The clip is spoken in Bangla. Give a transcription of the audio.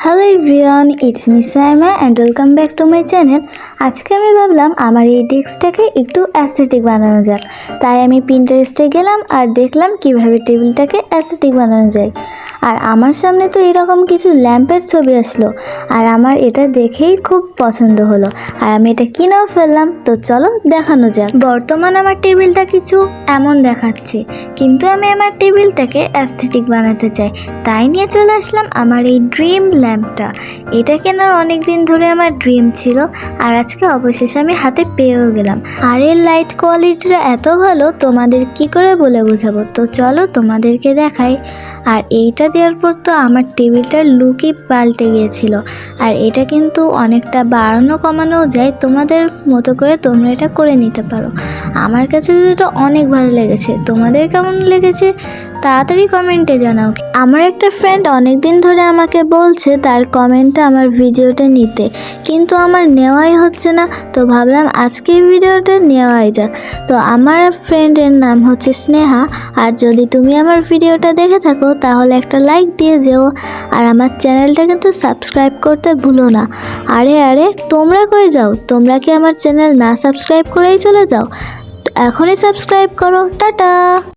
Hello everyone, it's me Saima and welcome back to my channel. আজকে আমি ভাবলাম আমার এই ডেস্কটাকে একটু অ্যাস্থেটিক বানানো যাক। তাই আমি পিন্টারেস্টে গেলাম আর দেখলাম কিভাবে টেবিলটাকে অ্যাস্থেটিক বানানো যায়। আর আমার সামনে তো এরকম কিছু ল্যাম্পের ছবি আসলো, আর আমার এটা দেখেই খুব পছন্দ হলো, আর আমি এটা কিনেও ফেললাম। তো চলো দেখানো যাক। বর্তমান আমার টেবিলটা কিছু এমন দেখাচ্ছে, কিন্তু আমি আমার টেবিলটাকে অ্যাস্থেটিক বানাতে চাই। তাই নিয়ে চলে আসলাম আমার এই ড্রিম ল্যাম্পটা। এটা কেনার অনেক দিন ধরে আমার ড্রিম ছিল, আর আজকে অবশেষে আমি হাতে পেয়েও গেলাম। আর এর লাইট কোয়ালিটিটা এত ভালো, তোমাদের কি করে বলে বোঝাবো। তো চলো তোমাদেরকে দেখাই। আর এইটা দেওয়ার পর তো আমার টেবিলটার লুকই পাল্টে গিয়েছিল। আর এটা কিন্তু অনেকটা বাড়ানো কমানোও যায়, তোমাদের মতো করে তোমরা এটা করে নিতে পারো। আমার কাছে এটা অনেক ভালো লেগেছে। তোমাদের কেমন লেগেছে তাড়াতাড়ি কমেন্টে জানাও। আমার একটা ফ্রেন্ড অনেক দিন ধরে আমাকে বলছে তার কমেন্টে আমার ভিডিওটা নিতে, কিন্তু আমার নেওয়াই হচ্ছে না। তো ভাবলাম আজকে এই ভিডিওটা নেওয়াই যাক। তো আমার ফ্রেন্ডের নাম হচ্ছে স্নেহা। আর যদি তুমি আমার ভিডিওটা দেখে থাকো তাহলে একটা লাইক দিয়ে যেও, আর আমার চ্যানেলটা কিন্তু সাবস্ক্রাইব করতে ভুলো না। আরে তোমরা কই যাও? তোমরা কি আমার চ্যানেল না সাবস্ক্রাইব করেই চলে যাও? এখনই সাবস্ক্রাইব করো। টাটা।